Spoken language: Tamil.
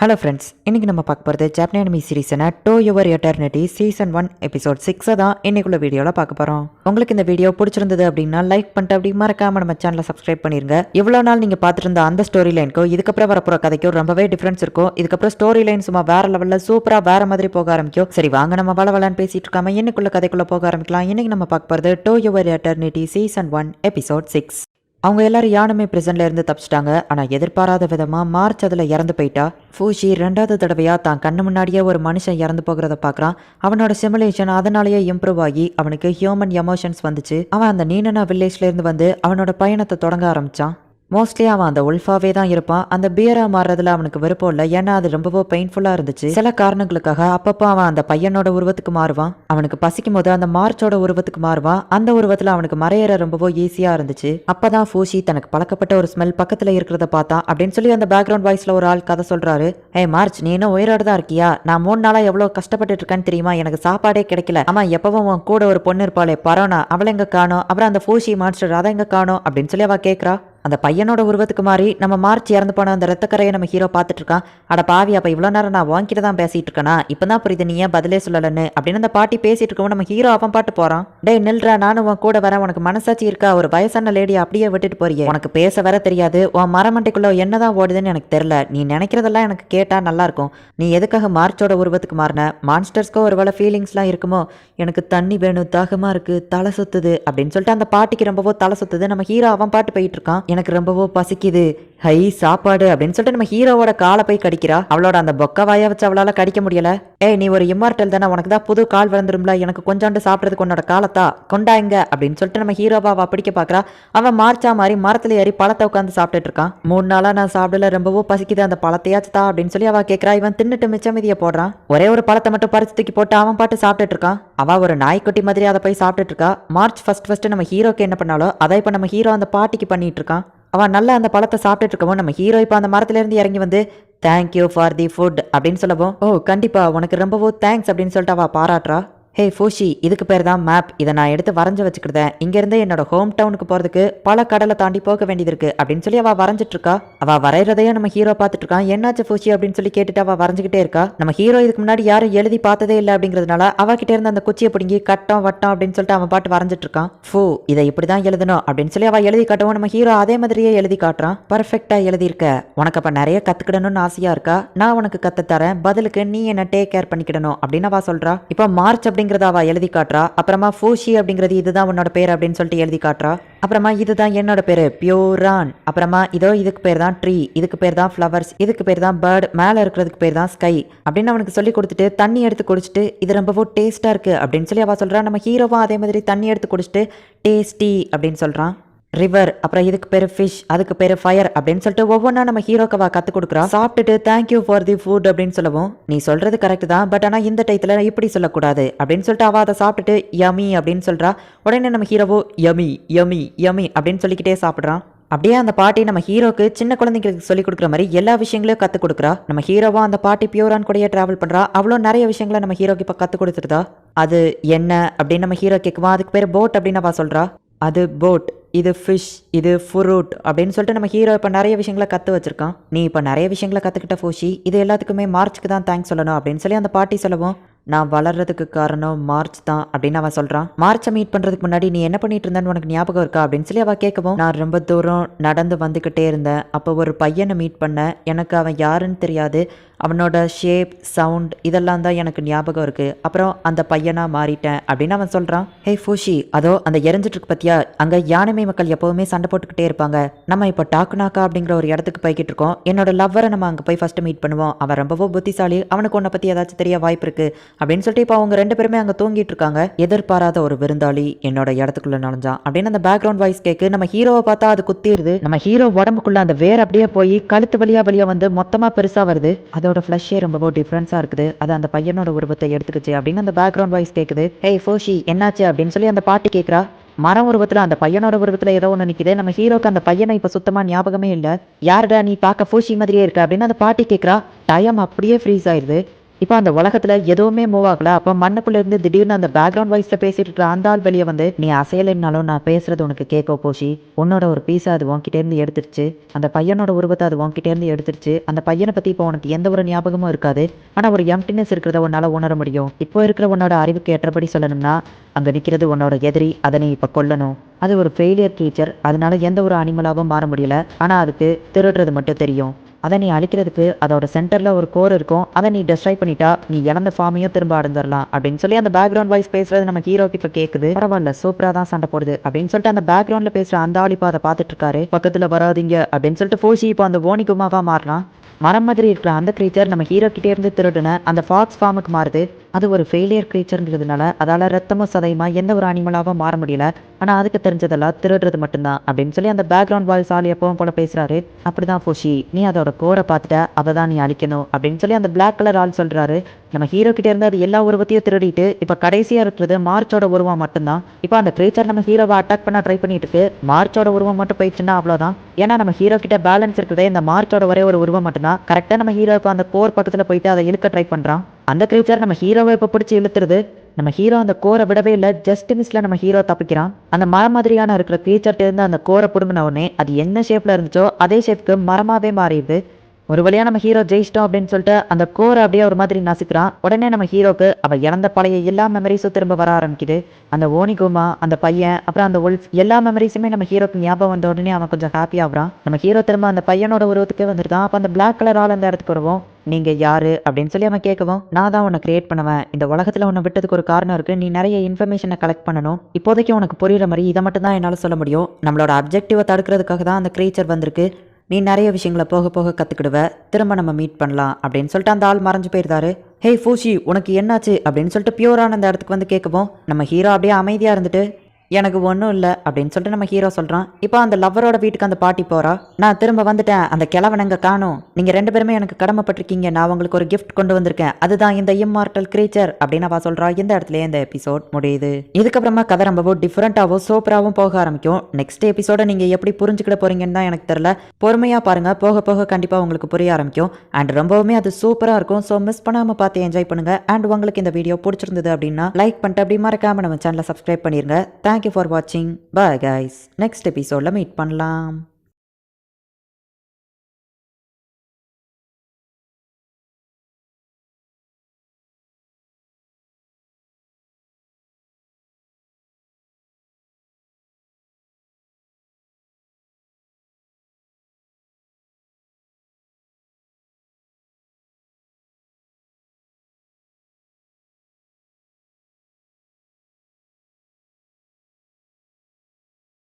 ஹலோ ஃப்ரெண்ட்ஸ், இன்றைக்கி நம்ம பார்க்க போகிறது ஜாப்பனீஸ் அனிமி சீரிஸான to your eternity season 1 episode 6 தான் இன்னைக்குள்ள வீடியோவில் பார்க்க போகிறோம். உங்களுக்கு இந்த வீடியோ பிடிச்சிருந்தது அப்படின்னா லைக் பண்ணிட்டு அப்படி மறக்காம நம்ம சேனலை சப்ஸ்கிரைப் பண்ணிருங்க. இவ்வளோ நாள் நீங்கள் பார்த்துட்டு இருந்த அந்த ஸ்டோரி லைனுக்கும் இதுக்கப்புறம் வரப்போகிற கதைக்கும் ரொம்பவே டிஃப்ரென்ஸ் இருக்கும். இதுக்கப்புறம் ஸ்டோரி லைன் சும்மா வேற லெவலில் சூப்பராக வேற மாதிரி போக ஆரம்பிக்கும். சரி வாங்க நம்ம வளவலான்னு பேசிட்டு இருக்காம இன்னைக்குள்ள கதைக்குள்ளே போக ஆரம்பிக்கலாம். இன்னைக்கு நம்ம பார்க்க போகிறது to your eternity season 1 episode 6. அவங்க எல்லாரும் யானுமே பிரிசன்ல இருந்து தப்பிச்சிட்டாங்க. ஆனா எதிர்பாராத விதமா மார்ச் அதுல இறந்து போயிட்டா. ஃபூஷி 2வது தடவையா தான் கண்ணு முன்னாடியே ஒரு மனுஷன் இறந்து போகிறத பாக்குறான். அவனோட சிமுலேஷன் அதனாலேயே இம்ப்ரூவ் ஆகி அவனுக்கு ஹியூமன் எமோஷன்ஸ் வந்துச்சு. அவன் அந்த நீனனா வில்லேஜ்ல இருந்து வந்து அவனோட பயணத்தை தொடங்க ஆரம்பிச்சான். மோஸ்ட்லி அவன் அந்த உல்ஃபாவே தான் இருப்பான். அந்த பியரா மாறுறதுல அவனுக்கு விருப்பம் இல்லை, ஏன்னா அது ரொம்பவோ பெயின்ஃபுல்லா இருந்துச்சு. சில காரணங்களுக்காக அப்பப்போ அவன் அந்த பையனோட உருவத்துக்கு மாறுவான். அவனுக்கு பசிக்கும் போது அந்த மார்ச்சோட உருவத்துக்கு மாறுவான். அந்த உருவத்துல அவனுக்கு மறையற ரொம்பவோ ஈஸியா இருந்துச்சு. அப்பதான் ஃபூஷி தனக்கு பழக்கப்பட்ட ஒரு ஸ்மெல் பக்கத்துல இருக்கிறத பார்த்தான் அப்படின்னு சொல்லி அந்த பேக்ரவுண்ட் வாய்ஸ்ல ஒரு ஆள் கதை சொல்றாரு. மார்ச், நீ இன்னும் உயிரோட தான் இருக்கியா? நான் 3 நாளா எவ்வளவு கஷ்டப்பட்டு இருக்கேன்னு தெரியுமா? எனக்கு சாப்பாடே கிடைக்கல. ஆமா, எப்பவும் உன் கூட ஒரு பொண்ணு இருப்பாளே பரோனா, அவளை எங்க காணோம்? அப்புறம் அந்த ஃபூஷி மான்ஸ்டர் அதை எங்க காணோம் அப்படின்னு சொல்லி அவ கேட்கறா. அந்த பையனோட உருவத்துக்கு மாறி நம்ம மார்ச் இறந்து போன அந்த ரத்தக்கரையை நம்ம ஹீரோ பார்த்துட்டு இருக்கான். அட பாவி, அப்ப இவ்வளோ நேரம் நான் வாங்கிட்டு தான் பேசிட்டு இருக்கேனா? இப்பதான் புரியுது நீ ஏன் பதிலே சொல்லலன்னு அப்படின்னு அந்த பாட்டி பேசிட்டு இருக்கவும் நம்ம ஹீரோ அவன் பாட்டு போறான். டேய் நில்றா, நானும் உன் கூட வரேன். உனக்கு மனசாட்சி இருக்கா? ஒரு வயசான லேடி அப்படியே விட்டுட்டு போறியே. உனக்கு பேச வர தெரியாது. உன் மரமண்டைக்குள்ள என்னதான் ஓடுதுன்னு எனக்கு தெரியல. நீ நினைக்கிறதெல்லாம் எனக்கு கேட்டா நல்லா இருக்கும். நீ எதுக்காக மார்ச்சோட உருவத்துக்கு மாறின? மான்ஸ்டர்ஸ்க்கோ ஒரு வேளை ஃபீலிங்ஸ்லாம் இருக்குமோ? எனக்கு தண்ணி வேணும், தாகமா இருக்கு, தலை சுத்துது அப்படின்னு சொல்லிட்டு அந்த பாட்டிக்கு ரொம்பவோ தலை சுத்துது. நம்ம ஹீரோ அவன் பாட்டு போயிட்டு இருக்கான். எனக்கு ரொம்பவோ பசிக்குது, ஹை சாப்பாடு அப்படின்னு சொல்லிட்டு நம்ம ஹீரோவோட காலை போய் கடிக்கிறா. அவளோட அந்த பொக்க வாய வச்சு அவளால கடிக்க முடியல. நீ ஒரு இம்மார்டல் தானே, உனக்கு தான் புது கால் விழுந்துரும்ல, எனக்கு கொஞ்சோண்டு சாப்பிட்றதுக்கு உன்னோட காலத்தா கொண்டாங்க அப்படின்னு சொல்லிட்டு நம்ம ஹீரோவா அவ பிடிக்க பாக்குறா. அவன் மார்ச்சா மாதிரி மரத்துல ஏறி பழத்தை உட்காந்து சாப்பிட்டுட்டு இருக்கான். 3 நாளா நான் சாப்பிடல, ரொம்பவோ பசிக்குது, அந்த பழத்தையாச்சுதா அப்படின்னு சொல்லி அவ கேட்கறா. இவன் தின்னுட்டு மிச்சமதிய போடுறான். ஒரே ஒரு பழத்தை மட்டும் பறிச்சு தூக்கி போட்டு அவன் பாட்டு சாப்பிட்டுட்டு இருக்கான். அவ ஒரு நாய்க்குட்டி மாதிரி அதை போய் சாப்பிட்டுட்டு இருக்கா. மார்ச் ஃபர்ஸ்ட் நம்ம ஹீரோக்கு என்ன பண்ணாலோ அதை இப்ப நம்ம ஹீரோ அந்த பாட்டிக்கு பண்ணிட்டு இருக்கான். அவன் நல்லா அந்த பழத்தை சாப்பிட்டுட்டு இருக்கவும் நம்ம ஹீரோ இப்போ அந்த மரத்துல இருந்து இறங்கி வந்து தேங்க்யூ ஃபார் தி ஃபுட் அப்படின்னு சொல்லவும், ஓ கண்டிப்பா உனக்கு ரொம்பவோ தேங்க்ஸ் அப்படின்னு சொல்லிட்டு அவ பாராட்டுறா. ஹே ஃபூஷி, இதுக்கு பேர் தான் மேப். இதை நான் எடுத்து வரைஞ்சு வச்சுக்கிட்டேன். இங்கேருந்து என்னோட ஹோம் டவுனுக்கு போகிறதுக்கு பல கடலை தாண்டி போக வேண்டியது இருக்கு அப்படின்னு சொல்லி அவள் வரைஞ்சிட்டு இருக்கா. அவள் வரைகிறதையும் நம்ம ஹீரோ பார்த்துட்டு இருக்கான். என்னாச்சு ஃபூஷி அப்படின்னு சொல்லி கேட்டுட்டு அவள் வரைஞ்சிக்கிட்டே இருக்கா. நம்ம ஹீரோ இதுக்கு முன்னாடி யாரும் எழுதி பார்த்ததே இல்லை அப்படிங்கிறதுனால அவகிட்ட இருந்து அந்த குச்சியை பிடிங்கி கட்டம் வட்டம் அப்படின்னு சொல்லிட்டு அவன் பாட்டு வரைஞ்சிட்டு இருக்கான். ஃபூ, இதை இப்படி தான் எழுதணும் அப்படின்னு சொல்லி அவள் எழுதி காட்டவும் நம்ம ஹீரோ அதே மாதிரியே எழுதி காட்டுறான். பர்ஃபெக்டா எழுதியிருக்க. உனக்கு அப்போ நிறைய கற்றுக்கிடணும்னு ஆசையா இருக்கா? நான் உனக்கு கற்றுத்தரேன், பதிலுக்கு நீ என்ன டேக் கேர் பண்ணிக்கிடணும் அப்படின்னு அவள் சொல்றா. இப்போ மார்ச் அப்படிங்கிறத அவ எழுதி காட்டுறா. அப்புறமா ஃபூஷி அப்படிங்கிறது இதுதான் உன்னோட பேர் அப்படின்னு சொல்லிட்டு எழுதி காட்டுறா. அப்புறமா இதுதான் என்னோட பேரு பியூரான். அப்புறமா இதோ இதுக்கு பேர் தான் ட்ரீ, இதுக்கு பேர் தான் ஃப்ளவர்ஸ், இதுக்கு பேர் தான் பேர்ட், மேல இருக்கிறதுக்கு பேர் தான் ஸ்கை அப்படின்னு அவனுக்கு சொல்லி கொடுத்துட்டு தண்ணி எடுத்து குடிச்சிட்டு இது ரொம்பவோ டேஸ்டா இருக்கு அப்படின்னு சொல்லி அவ சொல்றா. நம்ம ஹீரோவா அதே மாதிரி தண்ணி எடுத்து குடிச்சிட்டு டேஸ்டி அப்படின்னு சொல்றான். ரிவர், அப்புறம் இதுக்கு பேரு ஃபிஷ், அதுக்கு பேரு ஃபயர் அப்படின்னு சொல்லிட்டு ஒவ்வொன்றா நம்ம ஹீரோக்கவா கத்து கொடுக்குறா. சாப்பிட்டுட்டு தேங்க்யூ ஃபார் தி ஃபுட் அப்படின்னு சொல்லவும், நீ சொல்றது கரெக்ட் தான், பட் ஆனா இந்த டைத்துல இப்படி சொல்லக்கூடாது அப்படின்னு சொல்லிட்டு அவ அதை சாப்பிட்டுட்டு யமி அப்படின்னு சொல்றா. உடனே நம்ம ஹீரோவோ யமி யமி யமி அப்படின்னு சொல்லிக்கிட்டே சாப்பிட்றான். அப்படியே அந்த பாட்டி நம்ம ஹீரோக்கு சின்ன குழந்தைங்களுக்கு சொல்லி கொடுக்குற மாதிரி எல்லா விஷயங்களையும் கற்றுக் கொடுக்குறா. நம்ம ஹீரோவா அந்த பாட்டி பியூரான் கூடயே டிராவல் பண்றா. அவ்வளோ நிறைய விஷயங்களை நம்ம ஹீரோக்கு இப்போ கற்றுக் கொடுத்துருதா. அது என்ன அப்படின்னு நம்ம ஹீரோ கேட்குவா. அதுக்கு பேர் போட் அப்படின்னு அவ சொல்றா. அது போட், இது ஃபிஷ், இது ஃப்ரூட் அப்படின்னு சொல்லிட்டு நம்ம ஹீரோ இப்போ நிறைய விஷயங்களை கற்று வச்சிருக்கான். நீ இப்போ நிறைய விஷயங்களை கற்றுக்கிட்ட ஃபூஷி, இது எல்லாத்துக்குமே மார்ச்சுக்கு தான் தேங்க்ஸ் சொல்லணும் அப்படின்னு சொல்லி அந்த பாட்டி சொல்லவும், நான் வளர்றதுக்கு காரணம் மார்ச் தான் அப்படின்னு அவன் சொல்றான். மார்ச்சை மீட் பண்றதுக்கு முன்னாடி நீ என்ன பண்ணிட்டு இருந்தேன்னு உனக்கு ஞாபகம் இருக்கா அப்படின்னு சொல்லி அவ கேட்கவும், நான் ரொம்ப தூரம் நடந்து வந்துகிட்டே இருந்தேன். அப்போ ஒரு பையனை மீட் பண்ண, எனக்கு அவன் யாருன்னு தெரியாது. அவனோட ஷேப், சவுண்ட் இதெல்லாம் தான் எனக்கு ஞாபகம் இருக்கு. அப்புறம் அந்த பையனா மாறிட்டேன் அப்படின்னு அவன் சொல்றான். ஹே ஃபூஷி, அதோ அந்த எரிஞ்சிட்டு இருக்கு பத்தியா, அங்க யானைமை மக்கள் எப்பவுமே சண்டை போட்டுக்கிட்டே இருப்பாங்க. நம்ம இப்போ டாக்குனாக்கா அப்படிங்கிற ஒரு இடத்துக்கு போய்கிட்டு இருக்கோம். என்னோட லவ்வரை நம்ம அங்க போய் ஃபர்ஸ்ட் மீட் பண்ணுவோம். அவன் ரொம்பவோ புத்திசாலி, அவனுக்கு உன்னை பத்தி ஏதாச்சும் தெரிய வாய்ப்பு இருக்கு அப்படின்னு சொல்லிட்டு இப்போ அவங்க 2 பேருமே அங்க தூங்கிட்டு இருக்காங்க. எதிர்பாராத ஒரு விருந்தாளி என்னோட இடத்துக்குள்ள நுழைஞ்சான் அப்படின்னு அந்த பேக்ரவுண்ட் வாய்ஸ் கேக்கு. நம்ம ஹீரோவை பார்த்தா அது குத்திடுது. நம்ம ஹீரோ உடம்புக்குள்ள அந்த வேர் அப்படியே போய் கழுத்து வழியா வந்து மொத்தமா பெருசா வருது. அதோட ஃபிளஷே ரொம்ப டிஃபரன்ஸா இருக்குது. அது அந்த பையனோட உருவத்தை எடுத்துக்கிச்சு அப்படின்னு அந்த பேக்ரவுண்ட் வாய்ஸ் கேக்குது. ஹேய் ஃபோஷி, என்னாச்சு அப்படின்னு சொல்லி அந்த பாட்டி கேட்குறா. மரம் உருவத்துல அந்த பையனோட உருவத்துல ஏதோ ஒன்று நிக்குது. நம்ம ஹீரோக்கு அந்த பையனை இப்ப சுத்தமா ஞாபகமே இல்லை. யாருடா நீ பார்க்க ஃபூஷி மாதிரியே இருக்க அப்படின்னு அந்த பாட்டி கேட்குறா. டைம் அப்படியே ஃப்ரீஸ் ஆயிடுது. இப்போ அந்த உலகத்துல எதுவுமே மூவ் ஆகல. அப்போ மண்ணுக்குள்ள இருந்து திடீர்னு அந்த பேக்ரவுண்ட் வாய்ஸ்ல பேசிட்டு இருக்கிற அந்த ஆள் வெளியே வந்து, நீ அசையலைன்னாலும் நான் பேசுறது உனக்கு கேட்க போஷி. உன்னோட ஒரு பீஸை அது உன்கிட்ட இருந்து எடுத்துருச்சு. அந்த பையனோட உருவத்தை அது உன்கிட்ட இருந்து எடுத்துருச்சு. அந்த பையனை பத்தி இப்போ உனக்கு எந்த ஒரு ஞாபகமும் இருக்காது. ஆனா ஒரு எம்டினஸ் இருக்கிறத உன்னால உணர முடியும். இப்போ இருக்கிற உன்னோட அறிவுக்கு ஏற்றபடி சொல்லணும்னா, அங்க நிக்கிறது உன்னோட எதிரி. அதை நீ இப்ப கொல்லணும். அது ஒரு ஃபெயிலியர் கிரீச்சர். அதனால எந்த ஒரு அனிமலாவும் மாற முடியல. ஆனா அதுக்கு திருடுறது மட்டும் தெரியும். அதை நீ அழிக்கிறதுக்கு அதோட சென்டர்ல ஒரு கோர் இருக்கும். அதை நீ டெஸ்ட்ராய் பண்ணிட்டா நீ இழந்த ஃபார்மையும் திரும்ப அடைஞ்சிடலாம் அப்படின்னு சொல்லி அந்த பேக்ரவுண்ட் வாய்ஸ் பேசுறது நம்ம ஹீரோக்கு இப்ப கேக்குது. பரவாயில்ல, சூப்பரா தான் சண்டை போடுது அப்படின்னு சொல்லிட்டு அந்த பேக்ரவுண்ட்ல பேசுற அந்த ஆள் இப்போ அதை பார்த்துட்டு இருக்காரு. பக்கத்துல வராதீங்க அப்படின்னு சொல்லிட்டு ஃபோஷி இப்போ அந்த ஓனிகுமாவா மாறினா. மரம் மாதிரி இருக்கிற அந்த கிரீச்சர் நம்ம ஹீரோ கிட்டே இருந்து திருடுன அந்த ஃபாக்ஸ் ஃபார்முக்கு மாறுது. அது ஒரு ஃபெயிலியர் கிரீச்சர்ங்கிறதுனால அதால ரத்தமும் சதையுமா எந்த ஒரு அனிமலாவும் மாற முடியல. ஆனா அதுக்கு தெரிஞ்சதெல்லாம் திருடுறது மட்டும்தான் அப்படின்னு சொல்லி அந்த பேக்ரவுண்ட் வாய்ஸ் ஆள் எப்பவும் போல பேசுறாரு. அப்படிதான் ஃபோஷி, நீ அதோட கோரை பார்த்துட்ட, அதை தான் நீ அழிக்கணும் அப்படின்னு சொல்லி அந்த பிளாக் கலர் ஆள் சொல்றாரு. நம்ம ஹீரோ கிட்டே இருந்து அது எல்லா உருவத்தையும் திருடிட்டு இப்ப கடைசியா இருக்கிறது மார்ச்சோட உருவம் மட்டும்தான். இப்போ அந்த கிரீச்சர் நம்ம ஹீரோவை அட்டாக் பண்ண ட்ரை பண்ணிட்டு இருக்கு. மார்ச்சோட உருவம் மட்டும் போயிடுச்சுன்னா அவ்வளவுதான். ஏன்னா நம்ம ஹீரோ கிட்ட பேலன்ஸ் இருக்கிறதே இந்த மார்ச்சோட ஒரே ஒரு உருவம் மட்டும்தான். கரெக்டா நம்ம ஹீரோ இப்போ அந்த கோர் பக்கத்துல போயிட்டு அதை இழுக்க ட்ரை பண்றான். அந்த கிரீச்சர் நம்ம ஹீரோவை இப்போ பிடிச்சி இழுத்துருது. நம்ம ஹீரோ அந்த கோரை விடவே இல்லை. ஜஸ்ட் மிஸ்ல நம்ம ஹீரோ தப்பிக்கிறான். அந்த மரம் மாதிரியான இருக்கிற கிரீச்சர்ட்ட இருந்து அந்த கோரை பிடுங்கின உடனே அது என்ன ஷேப்ல இருந்துச்சோ அதே ஷேப்க்கு மரமாவே மாறிடுது. ஒரு வழியா நம்ம ஹீரோ ஜெயிச்சிட்டோம் அப்படின்னு சொல்லிட்டு அந்த கோரை அப்படியே ஒரு மாதிரி நசுக்கிறான். உடனே நம்ம ஹீரோக்கு அவ இறந்த பழைய எல்லா மெமரிஸும் திரும்ப வர ஆரம்பிக்குது. அந்த ஓனிகுமா, அந்த பையன், அப்புறம் அந்த உல்ஃப் எல்லா மெமரிஸுமே நம்ம ஹீரோக்கு ஞாபகம் வந்த உடனே அவன் கொஞ்சம் ஹாப்பி ஆகுறான். நம்ம ஹீரோ திரும்ப அந்த பையனோட உருவத்துக்கே வந்துருக்கான். அப்போ அந்த பிளாக் கலர் ஆள் அந்த இடத்துக்கு வருவோம். நீங்க யாரு அப்படின்னு சொல்லி அவன் கேட்கவும், நான் தான் உன்னை கிரியேட் பண்ணுவேன். இந்த உலகத்துல உன்னை விட்டதுக்கு ஒரு காரணம் இருக்கு. நீ நிறைய இன்ஃபர்மேஷனை கலெக்ட் பண்ணணும். இப்போதைக்கு உனக்கு புரியுற மாதிரி இதை மட்டும் தான் என்னால் சொல்ல முடியும். நம்மளோட அப்ஜெக்டிவை தடுக்கிறதுக்காக தான் அந்த கிரீச்சர் வந்திருக்கு. நீ நிறைய விஷயங்களை போக போக கற்றுக்கிடுவ. திரும்ப நம்ம மீட் பண்ணலாம் அப்படின்னு சொல்லிட்டு அந்த ஆள் மறைஞ்சு போயிருந்தாரு. ஹே ஃபூஷி, உனக்கு என்னாச்சு அப்படின்னு சொல்லிட்டு பியூரான அந்த இடத்துக்கு வந்து கேட்கவும், நம்ம ஹீரோ அப்படியே அமைதியாக இருந்துட்டு, எனக்கு ஒன்றும் இல்லை அப்படின்னு சொல்லிட்டு நம்ம ஹீரோ சொல்கிறான். இப்போ அந்த லவ்வரோட வீட்டுக்கு அந்த பாட்டி போகிறா. நான் திரும்ப வந்துட்டேன், அந்த கிழவன் அங்கே காணும். நீங்கள் 2 பேருமே எனக்கு கடமைப்பட்டிருக்கீங்க. நான் உங்களுக்கு ஒரு கிஃப்ட் கொண்டு வந்திருக்கேன். அதுதான் இந்த இம்மார்டல் கிரீச்சர் அப்படின்னு அவள் சொல்கிறா. இந்த இடத்துல இந்த எபிசோட் முடியுது. இதுக்கப்புறமா கதை ரொம்பவும் டிஃப்ரெண்ட்டாகவும் சூப்பராகவும் போக ஆரம்பிக்கும். நெக்ஸ்ட் எபிசோட நீங்கள் எப்படி புரிஞ்சுக்கிட போறீங்கன்னு தான் எனக்கு தெரியல. பொறுமையாக பாருங்கள், போக போக கண்டிப்பாக உங்களுக்கு புரிய ஆரம்பிக்கும். அண்ட் ரொம்பவுமே அது சூப்பராக இருக்கும். ஸோ மிஸ் பண்ணாமல் பார்த்து என்ஜாய் பண்ணுங்கள். அண்ட் உங்களுக்கு இந்த வீடியோ பிடிச்சிருந்தது அப்படின்னா லைக் பண்ணிட்டு அப்படி மறக்காம நம்ம சேனலை சப்ஸ்கிரைப் பண்ணிருங்க. Thank you for watching. Bye guys. Next episode la meet பண்ணலாம்.